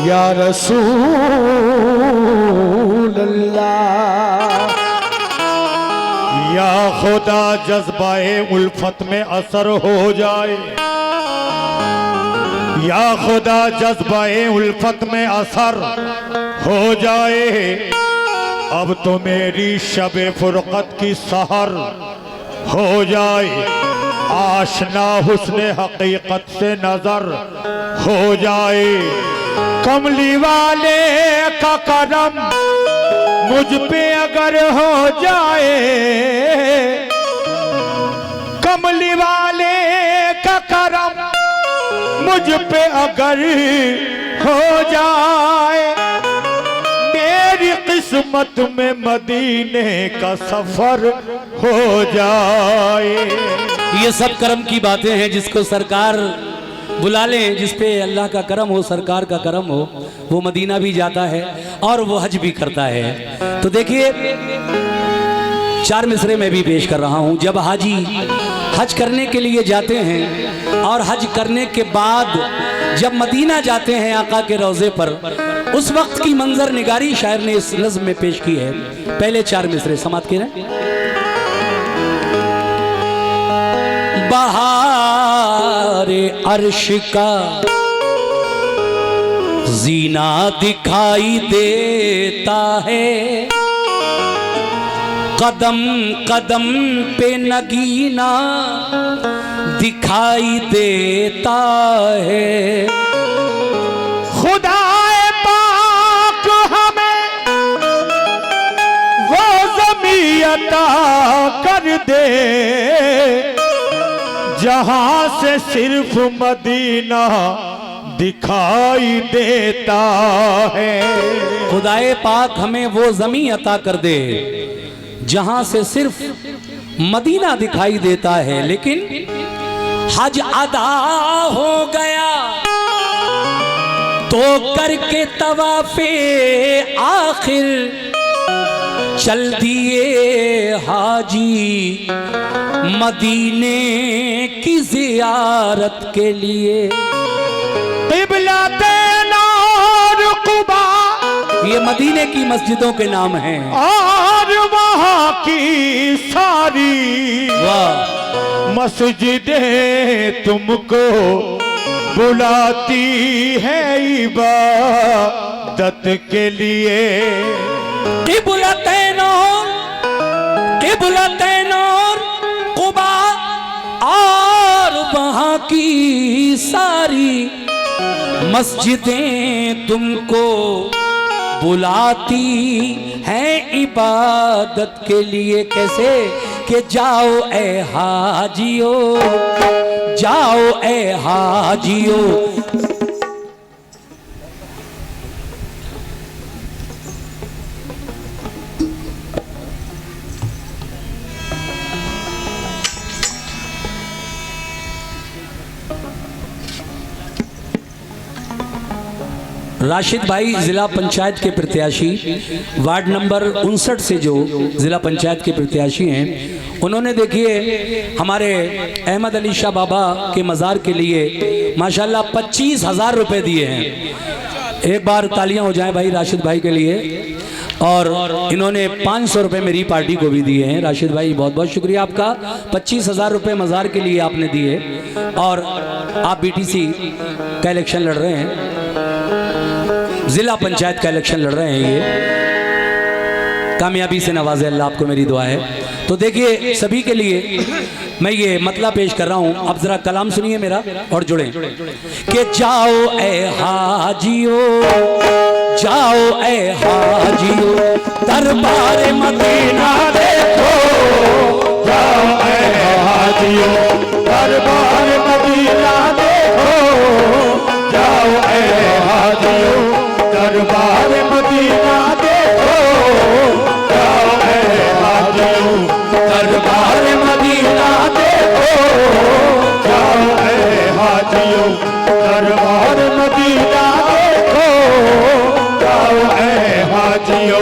या रसूल अल्लाह। या खुदा जज्बाए उल्फत में असर हो जाए, या खुदा जज्बाए उल्फत में असर हो जाए। अब तो मेरी शबे फुरकत की सहर हो जाए। आशना हुस्ने हकीकत से नजर हो जाए। कमली वाले का करम मुझ पे अगर हो जाए, कमली वाले का करम मुझ पे अगर हो जाए, मेरी किस्मत में मदीने का सफर हो जाए। ये सब करम की बातें हैं, जिसको सरकार बुला लें, जिस पे अल्लाह का करम हो, सरकार का करम हो, वो मदीना भी जाता है और वो हज भी करता है। तो देखिए, 4 मिसरे में भी पेश कर रहा हूं। जब हाजी हज करने के लिए जाते हैं और हज करने के बाद जब मदीना जाते हैं आका के रोजे पर, उस वक्त की मंजर निगारी शायर ने इस नज़्म में पेश की है। पहले 4 मिसरे समाप्त किए। बहारे अर्श का जीना दिखाई देता है, कदम कदम पे नगीना दिखाई देता है। खुदाए पाक हमें वो ज़मीं अता कर दे, जहां से सिर्फ मदीना दिखाई देता है। खुदाए पाक हमें वो ज़मीं अता कर दे जहां से सिर्फ मदीना दिखाई देता है। लेकिन हज अदा हो गया तो करके तवाफे आखिर चल दिए हाजी मदीने की जियारत के लिए। क़िबला और कुबा ये मदीने की मस्जिदों के नाम हैं और वहाँ की सारी वाह मस्जिदें तुमको बुलाती है इबादत के लिए। क़िबलतैन और कुबा और वहाँ की सारी मस्जिदें तुमको बुलाती हैं इबादत के लिए। कैसे कि जाओ ए हाजियो, जाओ ए हाजियो। राशिद भाई जिला पंचायत के प्रत्याशी, वार्ड नंबर 59 से जो जिला पंचायत के प्रत्याशी हैं, उन्होंने देखिए हमारे अहमद अली शाह बाबा के मज़ार के लिए माशाल्लाह 25,000 रुपये दिए हैं। एक बार तालियां हो जाएं भाई राशिद भाई के लिए। और इन्होंने 500 रुपये मेरी पार्टी को भी दिए हैं। राशिद भाई बहुत बहुत शुक्रिया आपका। 25,000 रुपये मज़ार के लिए आपने दिए। और आप BTC का इलेक्शन लड़ रहे हैं, जिला पंचायत का इलेक्शन लड़ रहे हैं, ये कामयाबी से नवाजे अल्लाह, आपको मेरी दुआ है। तो देखिए सभी के लिए मैं ये मतला पेश कर रहा हूं। अब जरा कलाम सुनिए मेरा और जुड़ें कि जाओ ए हाजियो, जाओ ए हाजियो दरबार मदीना देखो, जाओ ए हाजियो दरबार मदीना देखो, जाओ ए हाजियो दरबार मदीना देखो, जाओ ए हाजियो दरबार मदीना देखो, जाओ ए हाजियो दरबार मदीना देखो, जाओ ए हाजियो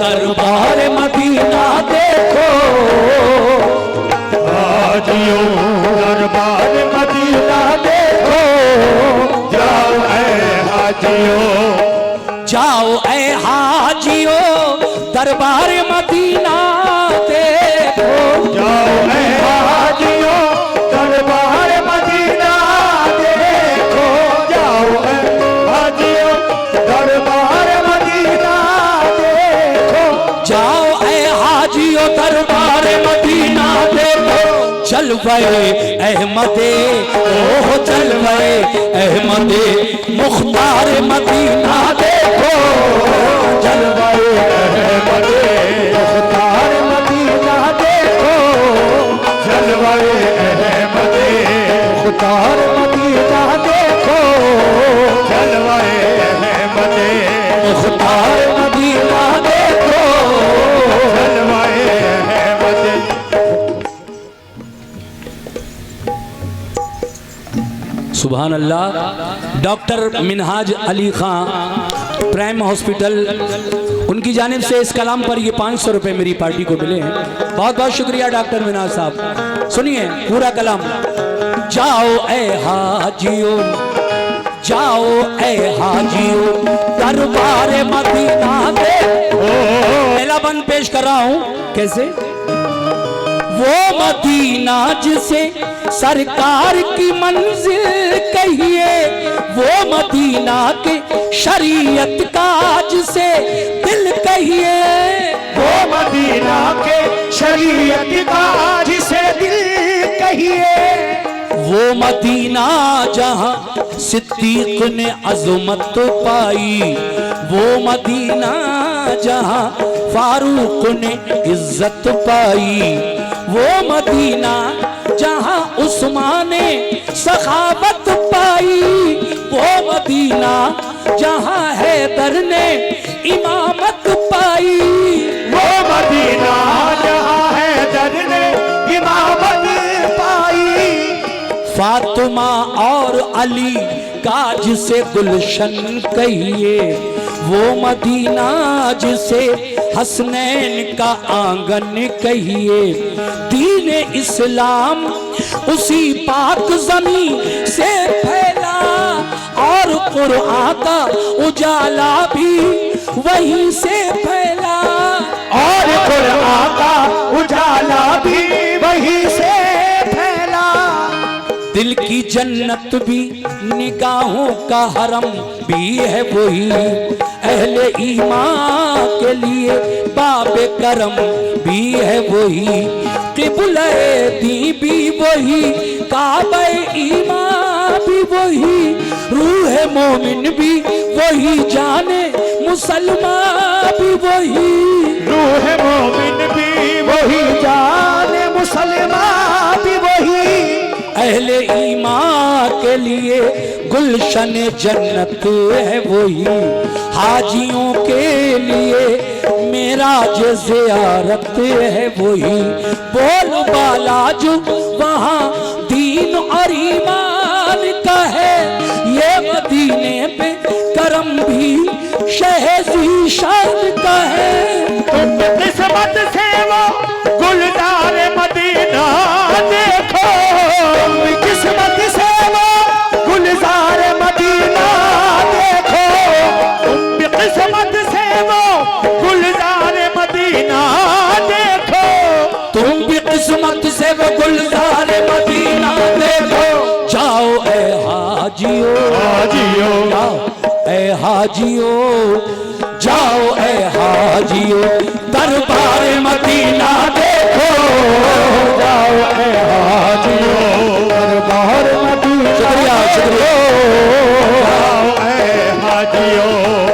दरबार मदीना देखो, हाजियो दरबार मदीना देखो, जाओ ए हाजियो हाजियो जाओ ए हाजियो दरबार मदीना देखो। जाओ ए हाजियो दरबार मदीना देखो। जाओ ए हाजियो दरबार मदीना देखो। जाओ ए हाजियो दरबार मदीना देखो। जलवे अहमदे ओह जलवे अहमदे मुख्तार मदीना देखो। जलवे अहमदे मुख्तार मदीना देखो। जलवे अहमदे मुख्तार मदीना देखो। जलवे अहमदे मुख्तार मदीना देखो। जलवे अहमदे। सुभान अल्लाह। डॉक्टर मिनहाज अली खां प्राइम हॉस्पिटल, उनकी जानिब से इस कलाम पर ये 500 रुपये मेरी पार्टी को मिले हैं। बहुत बहुत शुक्रिया डॉक्टर मिनहाज साहब। सुनिए पूरा कलाम। जाओ ए हाजियो जाओ ए हाजियो दरबार मदीना देखो। पहला बंद पेश कर रहा हूं। कैसे? वो मदीना जिसे सरकार की मंजिल कहिए, वो मदीना के शरीयत का जिसे दिल कहिए। वो मदीना के शरीयत का जिसे दिल कहिए। वो मदीना जहां सिद्दीक ने अज़मत पाई, वो मदीना जहां फारूक ने इज्जत पाई, वो मदीना जहां उस्मान ने सखावत पाई, वो मदीना जहां हैदर ने इमामत पाई। वो मदीना जहां हैदर ने इमामत पाई। फातिमा और अली का जिसे गुलशन कहिए, वो मदीना जिसे हसनैन का आंगन कहिए। दीन इस्लाम उसी पाक ज़मी से फैला और कुरान का उजाला भी वहीं से फैला। और कुरान का उजाला भी वहीं से फैला। दिल की जन्नत भी निगाहों का हरम भी है वही, अहले ईमान के लिए बाबे करम भी है वही, क़िबला दी भी वही, काबे ईमान भी वही, रूह मोमिन भी वही, जाने मुसलमान भी वही। रूह मोमिन भी वही, जाने मुसलमान भी वही। अहले ईमान के लिए गुलशन जन्नत है वही, हाजियों के लिए मेराज ज़ियारत है वही। बोल बाला जो वहाँ दीन और ईमान का है, ये मदीने पे करम भी शहज़ी शान का है। तुम किस्मत से वो गुलजार मदीना देखो। तुम किस्मत से वो गुलजार मदीना देखो। तुम किस्मत से वो गुलजार मदीना देखो। तुम भी किस्मत से वो गुलजार मदीना देखो। जाओ ए हाजियो हाजियो जाओ ए हाजियो जाओ ए हाजियो दरबार मदीना देखो। जाओ ए हाजियो दरबार मदीना। शुक्रिया शुक्रिया। जाओ ए हाजियो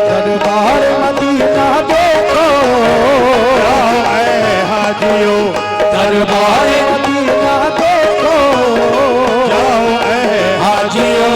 दरबार मदीना देखो। जाओ ए हाजियो दरबार मदीना देखो। जाओ ए हाजियो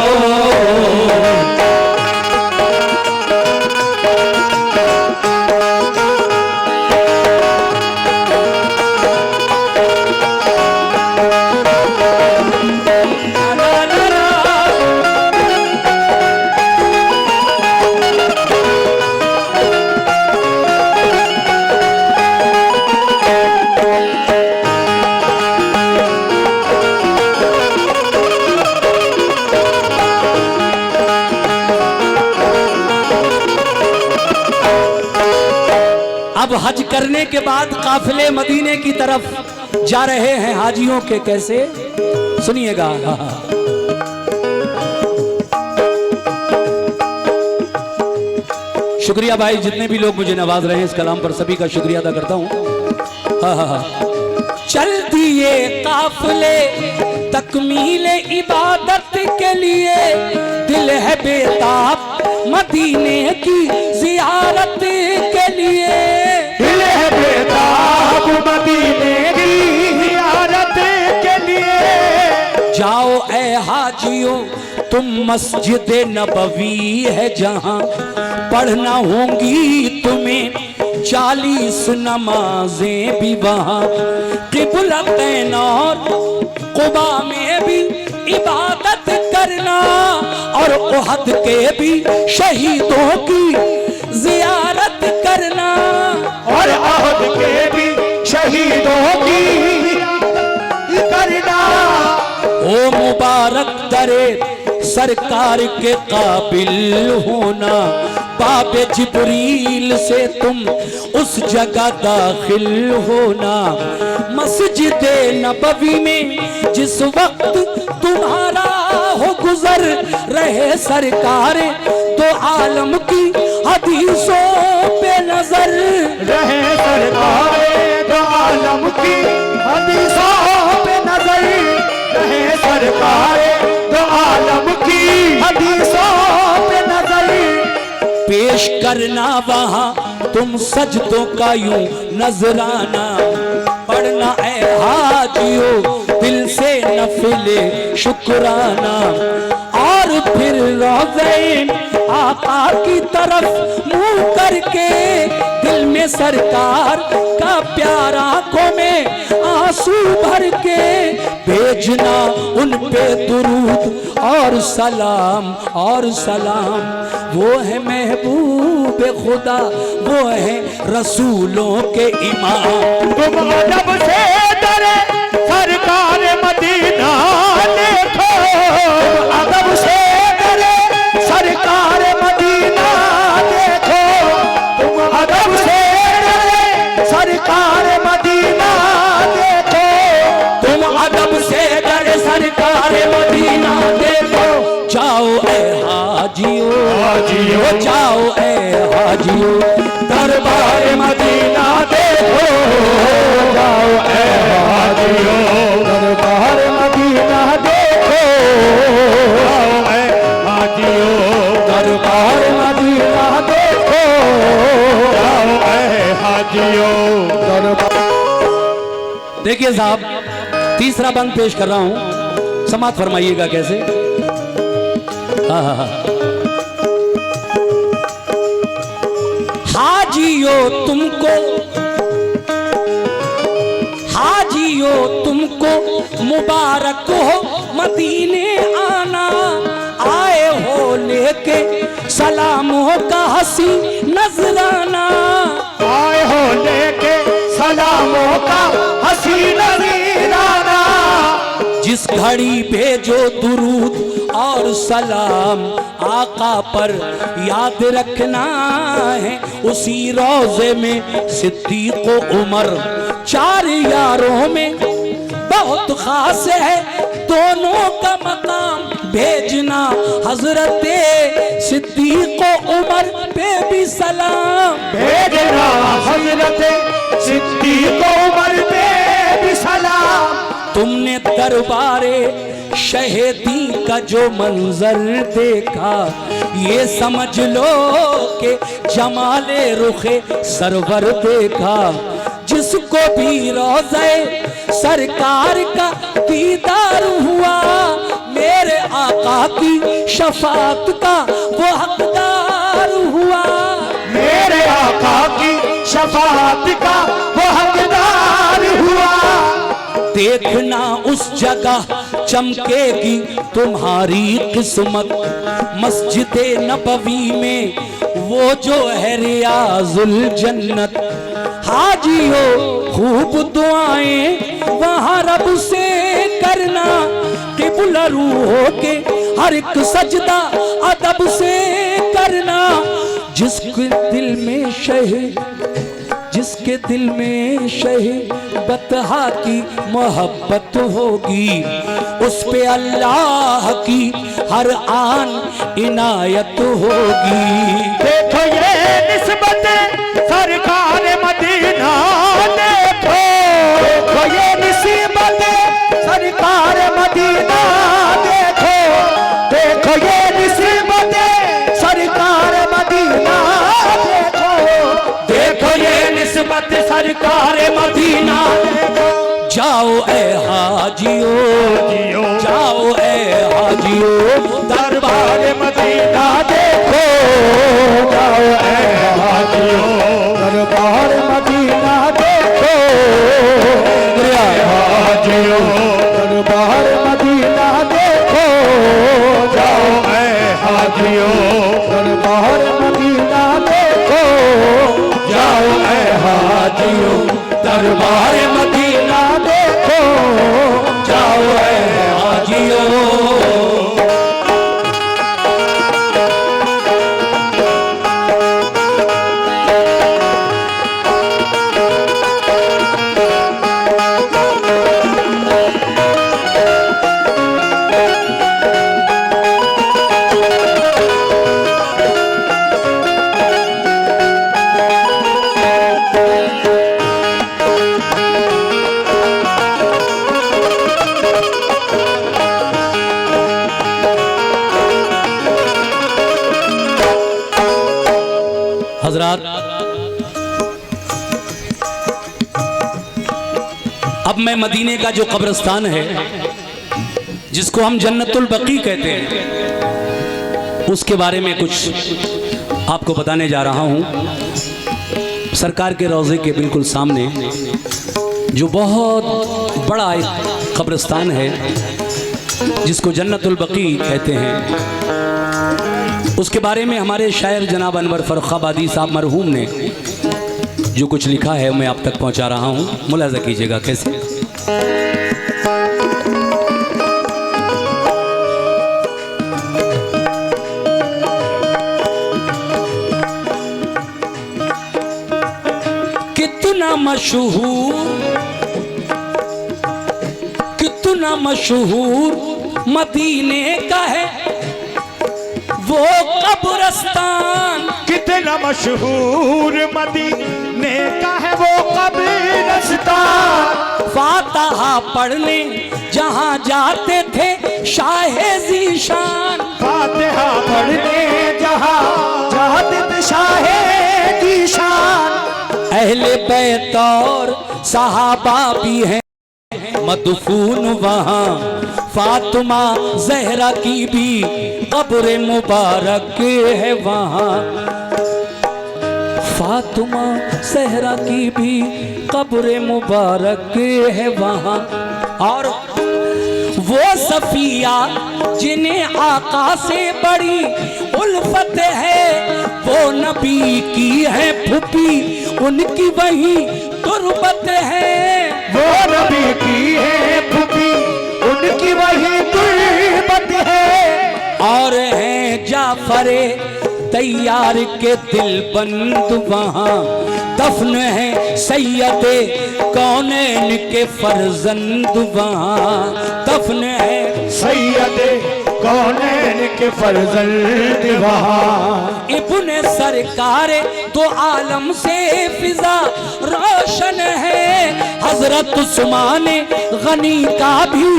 अब हज करने के बाद काफिले मदीने की तरफ जा रहे हैं हाजियों के, कैसे सुनिएगा। शुक्रिया भाई, जितने भी लोग मुझे नवाज रहे हैं इस कलाम पर, सभी का शुक्रिया अदा करता हूँ। चल दिए काफिले तकमीले इबादत के लिए, दिल है बेताब मदीने की जियारत के लिए, दिल है बेताब मदीने की जियारत के लिए। जाओ ए हाजियों तुम मस्जिद नबवी है जहां, पढ़ना होंगी तुम्हें 40 नमाजें भी वहां, क़िबलतैन और कुबा में भी इबादत करना, और उहद के भी शहीदों की जियारत करना, और उहद के भी शहीदों की करना। ओ मुबारक दरे सरकार के काबिल होना, बाबे जिब्रील से तुम उस जगह दाखिल होना। मस्जिद नबवी में जिस वक्त तुम्हारा हो गुजर रहे सरकार, तो आलम की हदीसों पे नजर रहे सरकार, तो आलम की हदीसों पे नजर रहे सरकार, तो आलम की हदीसों पे नजर। पेश करना वहां तुम सजदों का यूं नजराना, पढ़ना ए हाजियों दिल से नफिले शुक्राना, और फिर रोज़े आका की तरफ मुंह करके, दिल में सरकार का प्यार आंखों में आंसू भर के, भेजना उन पे दुरूद और सलाम और सलाम। वो है महबूब खुदा, वो है रसूलों के इमाम। तुम अदब से डरे सरकार मदीना देखो, अदब से डरे सरकार मदीना देखो, तुम अदब से डरे सरकार मदीना देखो, तुम अदब से डरे सरकार मदीना देखो। जाओ ए हाजियों, हाजियों जाओ ए हाजियों दरबार मदीना देखो, जाओ ए हाजियों दरबार मदीना देखो, जाओ ए हाजियों दरबार मदीना देखो, जाओ ए हाजियों दरबार। देखिए साहब, तीसरा बंद पेश कर रहा हूं, समात फरमाइएगा कैसे। हाजियों तुमको, हाजियों तुमको मुबारक हो मदीने आना, आए हो लेके सलामों का हसी नजराना, आए हो लेके सलामों का हसी नजराना। जिस घड़ी भेजो दुरूद और सलाम आका पर याद रखना है, उसी रोजे में सिद्दीक उमर, 4 यारों में बहुत खास है दोनों का मकाम, भेजना हजरत सिद्दीक उमर पे भी सलाम, भेजना हजरत सिद्दीक उमर पे भी सलाम। तुमने दरबारे शहीदी का जो मंजर देखा, ये समझ लो कि जमाले रुखे सरवर देखा, जिसको भी रोज़े सरकार का दीदार हुआ, मेरे आका की शफात का वो हकदार हुआ, मेरे आका की शफात का वो हकदार हुआ। देखना उस जगह चमकेगी तुम्हारी किस्मत, मस्जिद नबवी में वो जो है रियाजुल जन्नत। हाजियो खूब दुआएं वहाँ रब से करना, क़िबला रूह के हर एक सजदा अदब से करना, जिसके दिल में शहीद जिसके दिल में बतहा की मोहब्बत होगी, उस पे अल्लाह की हर आन इनायत होगी। देखो ये निस्बत सरकार मदीना, देखो ये निस्बत सरकार मदीना, देखो ये निस्बत सरकार मदीना, देखो ये निस्बत सरकार मदीना। जाओ ए हाजियो, जाओ ए हाजियो, दरबार मदीना देखो, जाओ ए हाजियो, दरबार मदीना देखो, हाजियो, दरबार मदीना देखो, जाओ ए हाजियो, दरबार मदीना देखो, जाओ ए हाजियो, दरबार मदीना देखो, जाओ ए हाजियो। हजरात, अब मैं मदीने का जो कब्रिस्तान है, जिसको हम जन्नतुल बकी कहते हैं, उसके बारे में कुछ आपको बताने जा रहा हूं। सरकार के रोज़े के बिल्कुल सामने जो बहुत बड़ा एक कब्रिस्तान है, जिसको जन्नतुल बकी कहते हैं, उसके बारे में हमारे शायर जनाब अनवर फर्रुखाबादी साहब मरहूम ने जो कुछ लिखा है मैं आप तक पहुंचा रहा हूं। मुलाजा कीजिएगा कैसे। कितना मशहूर मदीने का है वो कब्रिस्तान, कितना मशहूर मदीने का है वो कब्रिस्तान। फातिहा पढ़ने जहाँ जाते थे शाहे ज़ीशान, फातिहा पढ़ने जहाँ जाते थे शाहे ज़ीशान। अहले बैत और सहाबा भी हैं मदफून वहाँ, फातिमा ज़हरा की भी कब्र मुबारक है वहाँ, फातिमा ज़हरा की भी कब्र मुबारक है वहाँ। और वो सफिया जिन्हें आका से बड़ी उल्फत है, वो नबी की है फूफी उनकी वही तुरबत है, वो नबी की है फूफी उनकी वही तुरबत है। और हैं जाफरे तैयार के दिल बंद वहाँ, दफन है सैयदे कौनैन के फर्जंद वहाँ, दफन है सैयदे कौनैन के फर्जंद वहाँ। इब्ने सरकार तो आलम से फिजा रोशन है, हजरत उस्मान गनी का भी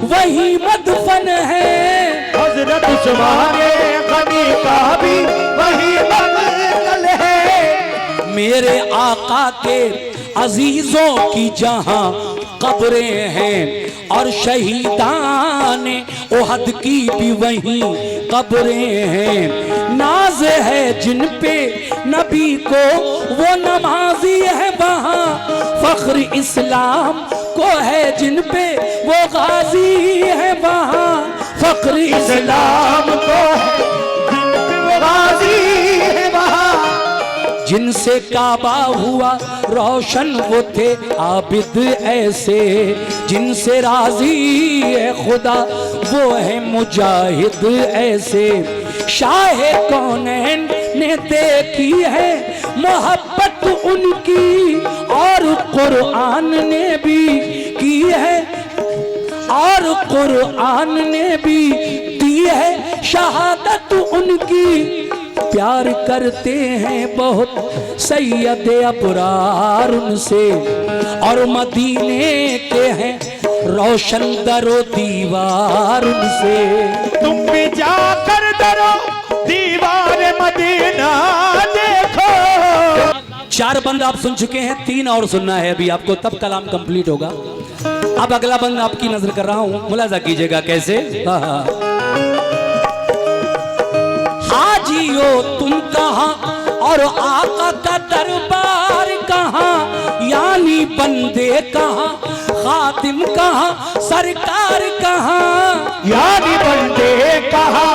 वही मदफन है, हजरत उस्मान गनी का भी वही मदफन है। मेरे आका के अजीजों की जहां कब्रें हैं, और शहीदान ओहद की भी वहीं कब्रें हैं। नाज है जिन पे नबी को वो नमाजी है वहाँ, फख्र इस्लाम को है जिन पे वो गाजी है वहाँ, फख्र इस्लाम को है जिन पे वो गाजी है वहाँ। जिनसे काबा हुआ रोशन वो थे आबिद ऐसे, जिनसे राजी है खुदा वो है मुजाहिद ऐसे। शाह कौनैन ने देखी है मोहब्बत उनकी और कुरान ने भी की है, और कुरान ने भी दी है शहादत उनकी। प्यार करते हैं बहुत सैयद अबरार उनसे, और मदीने के हैं रोशन दरो दीवार उनसे। तुम भी जाकर दरो दीवार मदीना देखो। 4 बंद आप सुन चुके हैं, 3 और सुनना है अभी आपको, तब कलाम कंप्लीट होगा। अब अगला बंद आपकी नजर कर रहा हूं, मुलाजा कीजिएगा कैसे। हाजियो तुम कहां और आका का दरबार कहां, यानी बंदे कहां, खातिम कहां, सरकार कहां। यानी बंदे कहां,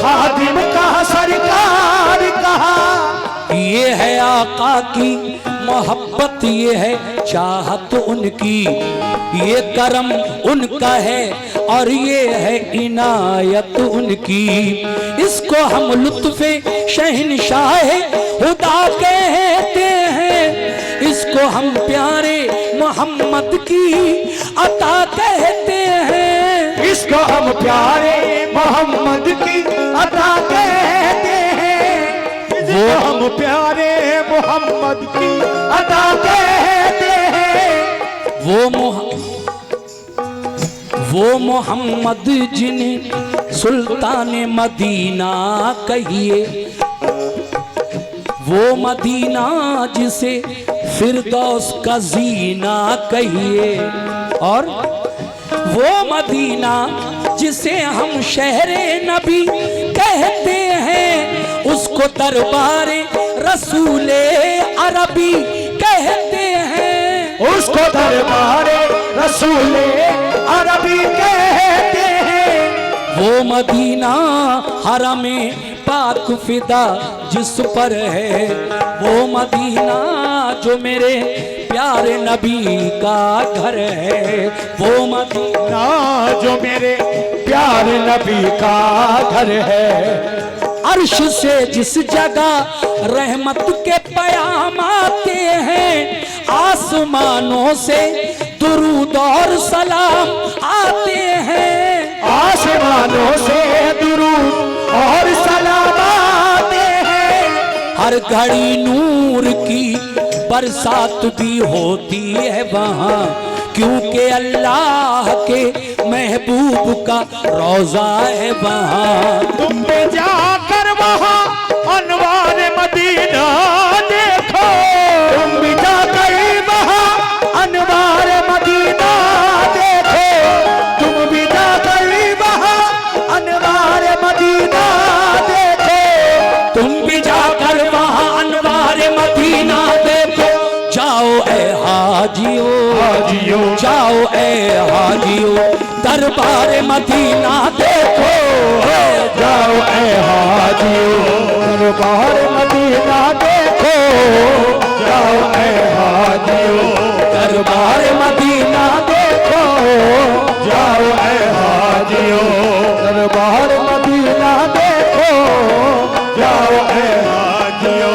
खादिम कहां, सरकार कहां। ये है आका की मोहब्बत, ये है चाहत उनकी, ये करम उनका है और ये है इनायत उनकी। इसको हम लुत्फ़े शहनशाह खुदा कहते हैं, इसको हम प्यारे मोहम्मद की अता कहते हैं। इसको हम प्यारे मोहम्मद की अता कहते हैं। वो हम प्यारे मोहम्मद की अता कहते हैं। वो मोहम्मद जिन्हें सुल्तान मदीना कहिए, वो मदीना जिसे फिरदौस का जीना कहिए, और वो मदीना जिसे हम शहरे नबी कहते हैं, उसको दरबारे रसूले अरबी कहते हैं। उसको दरबारे रसूले अरबी कहते हैं। वो मदीना हरमे पाक फिदा जिस पर है, वो मदीना जो मेरे प्यारे नबी का घर है, वो मदीना जो मेरे प्यारे नबी का घर है। अर्श से जिस जगह रहमत के पयाम आते हैं, आसमानों से दुरूद और सलाम आते हैं। आसमानों से दुरूद और सलाम आते हैं। हर घड़ी नूर की बरसात भी होती है वहाँ, क्योंकि अल्लाह के महबूब का रोजा है वहाँ। तुम भी जाकर वहाँ अनवार मदीना देखो। तुम भी जाकर वहाँ अनवार मदीना देखो। तुम भी जाकर वहाँ अनवार मदीना देखो। तुम भी जाकर वहाँ अनवार मदीना देखो। जाओ ए हाजियो, हाजियो जाओ ए हाजियो, दरबार मदीना देखो। जाओ ए हाजियो, दरबार मदीना देखो। जाओ ए हाजियो, दरबार मदीना देखो। जाओ ए हाजियो, दरबार मदीना देखो। जाओ ए हाजियो।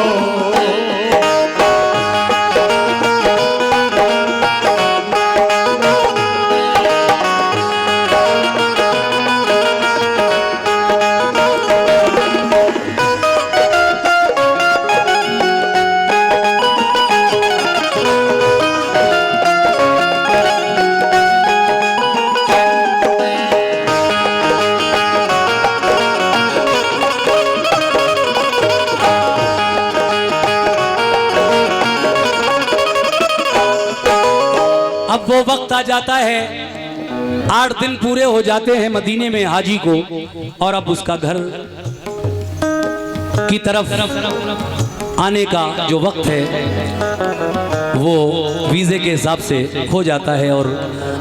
अब वो वक्त आ जाता है, 8 दिन पूरे हो जाते हैं मदीने में हाजी को, और अब उसका घर की तरफ आने का जो वक्त है वो वीज़े के हिसाब से हो जाता है, और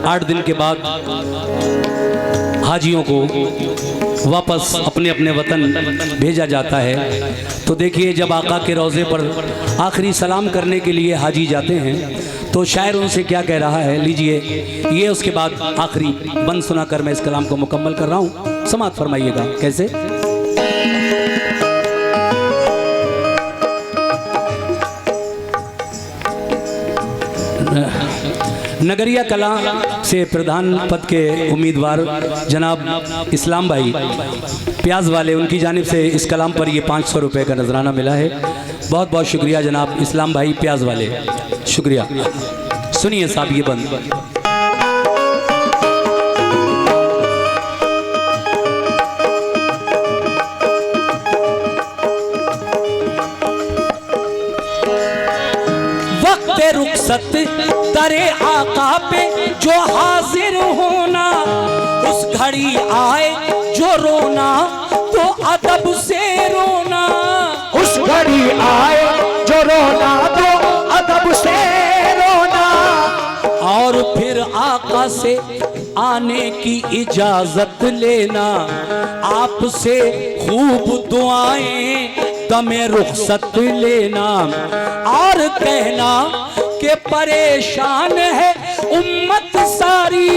8 दिन के बाद हाजियों को वापस अपने अपने वतन भेजा जाता है। तो देखिए, जब आका के रोज़े पर आखिरी सलाम करने के लिए हाजी जाते हैं तो शायर उनसे क्या कह रहा है, लीजिए ये उसके बाद आखिरी बंद सुनाकर मैं इस कलाम को मुकम्मल कर रहा हूँ। समाअत फरमाइएगा कैसे। नगरिया कला से प्रधान पद के उम्मीदवार जनाब इस्लाम भाई प्याज वाले, उनकी जानिब से इस कलाम पर ये 500 रुपये का नजराना मिला है। बहुत बहुत शुक्रिया जनाब इस्लाम भाई प्याज वाले, शुक्रिया। सुनिए साहब ये बंद। रुखसत दरे आका पे जो हाजिर होना, उस घड़ी आए जो रोना तो अदब से रोना। उस घड़ी आए जो रोना तो अदब से रोना। और फिर आका से आने की इजाजत लेना, आपसे खूब दुआएं तमें रुखसत लेना। और कहना कि परेशान है उम्मत सारी,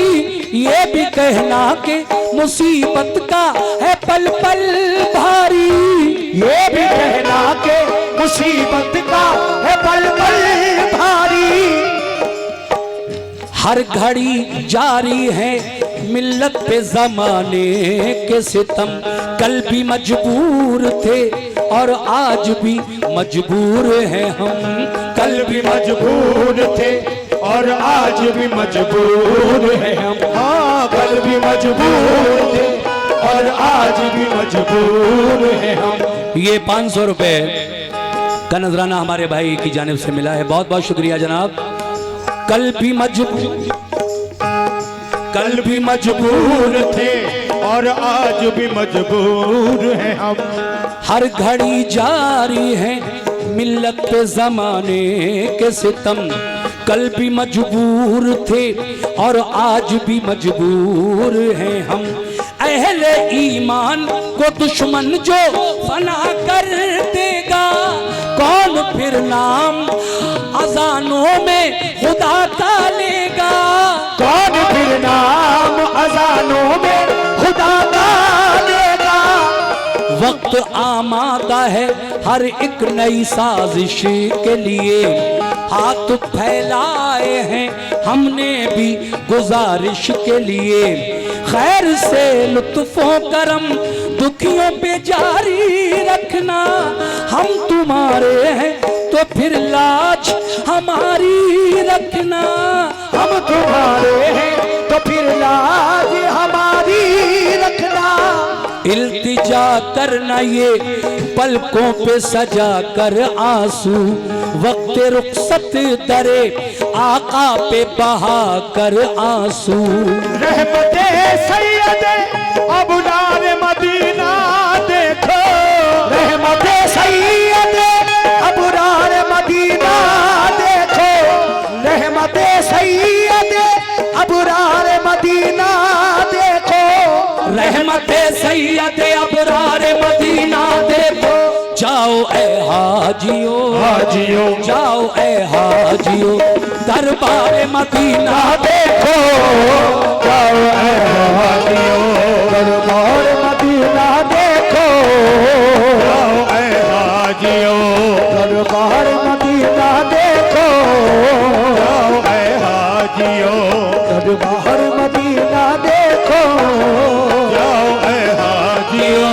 ये भी कहना कि मुसीबत का है पल पल भारी। ये भी कहना कि मुसीबत का है पल पल भारी। हर घड़ी जारी है मिल्लत पे जमाने के सितम, कल भी मजबूर थे और आज भी मजबूर हैं हम। कल भी मजबूर थे और आज भी मजबूर हैं हम। हाँ, कल भी मजबूर थे और आज भी मजबूर हैं हम। ये 500 रुपये का नजराना हमारे भाई की जानिब से मिला है, बहुत बहुत शुक्रिया जनाब। कल भी मजबूर थे और आज भी मजबूर हैं हम। हर घड़ी जारी है मिल्लत पे जमाने के सितम, कल भी मजबूर थे और आज भी मजबूर हैं हम। अहले ईमान को दुश्मन जो फना कर देगा, कौन फिर नाम अजानों में खुदा का लेगा। कौन फिर नाम अजानों में खुदा का लेगा। वक्त आमादा है हर एक नई साजिश के लिए, हाथ फैलाए हैं हमने भी गुजारिश के लिए। खैर से लुत्फो करम दुखियों पे जारी रखना, हम तुम्हारे हैं तो फिर लाज हमारी रखना। हम तुम्हारे हैं तो फिर लाज हमारी रखना। इल्तिजा करना ये पलकों पे सजा कर आंसू, वक्त रुखसत दरे आका पे बहा कर आंसू। रहमते सैयदे अबरार मदीना देखो, रहमते सैयदे अबरार मदीना देखो। रहमते सैयदे अबरार मदीना देखो। रहमते सैयदे अबरार मदीना देखो। जाओ ए हाजियो, हाजियो जाओ ए हाजियो दरबार मदीना देखो। जाओ ए हाजियो दरबार मदीना देखो। जाओ ए हाजियो दरबार मदीना देखो। जाओ ए हाजियो दरबार मदीना देखो। जाओ ए हाजियो।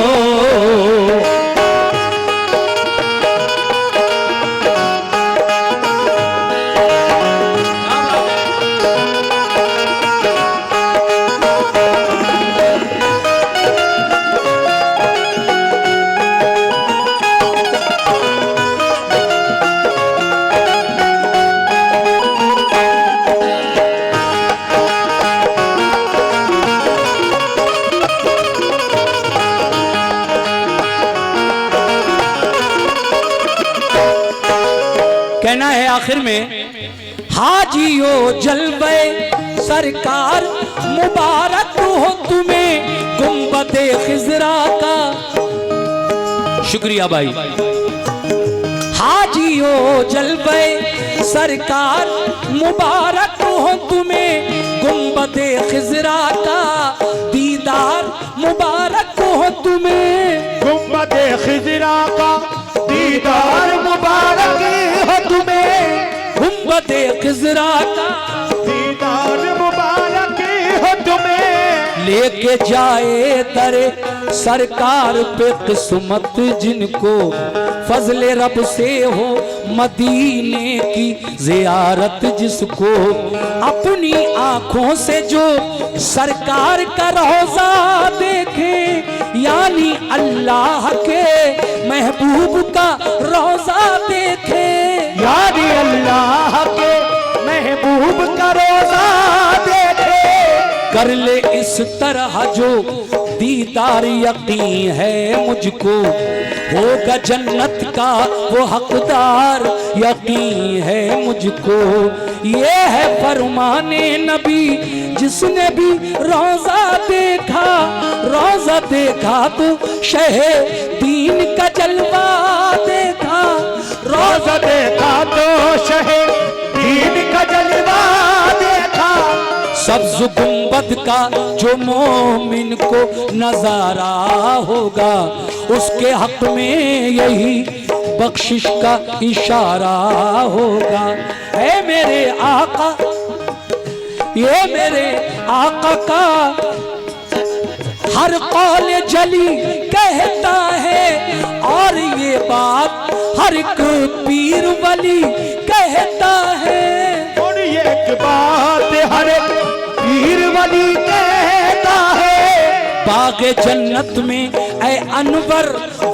कहना है आखिर में, हाजियो जलवे सरकार मुबारक हो तुम्हें गुंबदे खिजरा का। शुक्रिया भाई। हाजियो जलवे सरकार मुबारक हो तुम्हें गुंबदे खिजरा का। दीदार मुबारक हो तुम्हें गुंबदे खिजरा का। दीदार मुबारक हो तुम्हें गुंबदे खिजरा का। दीदार लेके जाए दरे सरकार पे किस्मत जिनको फजले रब से हो मदीने की जियारत जिसको अपनी आंखों से जो सरकार का रोजा देखे यानी अल्लाह के महबूब का रोजा देखे यानी अल्लाह के महबूब का रोजा देखे कर ले इस तरह जो दीदार यकीन है मुझको होगा जन्नत का वो हकदार यकीन है मुझको ये है फरमाने नबी जिसने भी रोजा देखा तो शहे दीन का जलवा देखा रोजा देखा तो शहे दीन का जलवा देखा सब्ज गुंबद का जो मोमिन को नजारा होगा उसके हक में यही बख्शिश का इशारा होगा। है मेरे आका ये मेरे आका का हर कौल जली कहता है और ये बात हर एक पीर वली कहता है और ये एक बात हर एक पीर वली कहता है बागे जन्नत में ऐ अनवर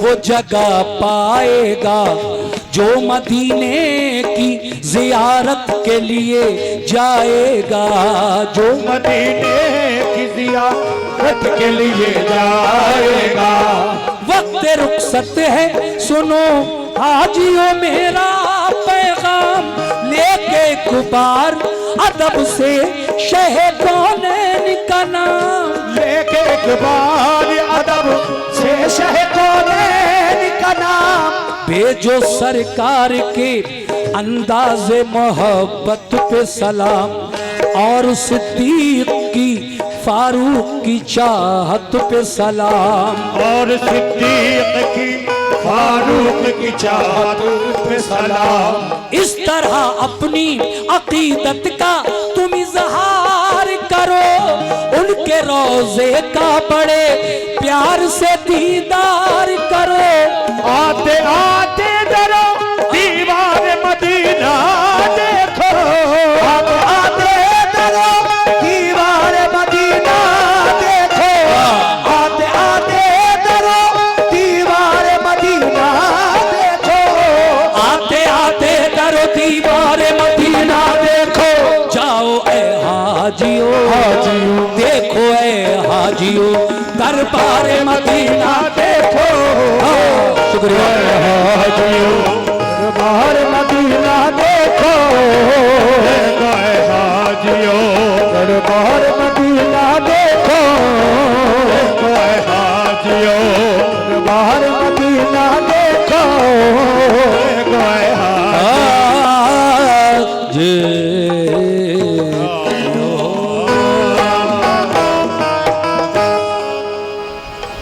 वो जगह पाएगा जो मदीने की जियारत के लिए जाएगा जो मदीने की जियारत के लिए जाएगा। वक्त रुखसत है सुनो हाजियों मेरा पैगाम लेके कुबार अदब से शहे कौनैन का नाम लेके कुबार अदब से शहे कौनैन का नाम भेजो सरकार के अंदाज़े मोहब्बत पे सलाम और सिद्दीक की फारूक की चाहत पे सलाम और सिद्दीक की फारूक की चाहत पे सलाम। इस तरह अपनी अकीदत का तुम इजहार करो उनके रोजे का बड़े प्यार से दीदार करो आते आते डरो दीवार मदीना देखो आते आते डरो दीवार मदीना देखो आते आते डरो दीवार मदीना देखो आते आते डरो दीवार मदीना देखो जाओ ए हाजियो देखो ए हाजियो दरबार मदीना देखो शुक्रिया हाजियो दरबार मदीना देखो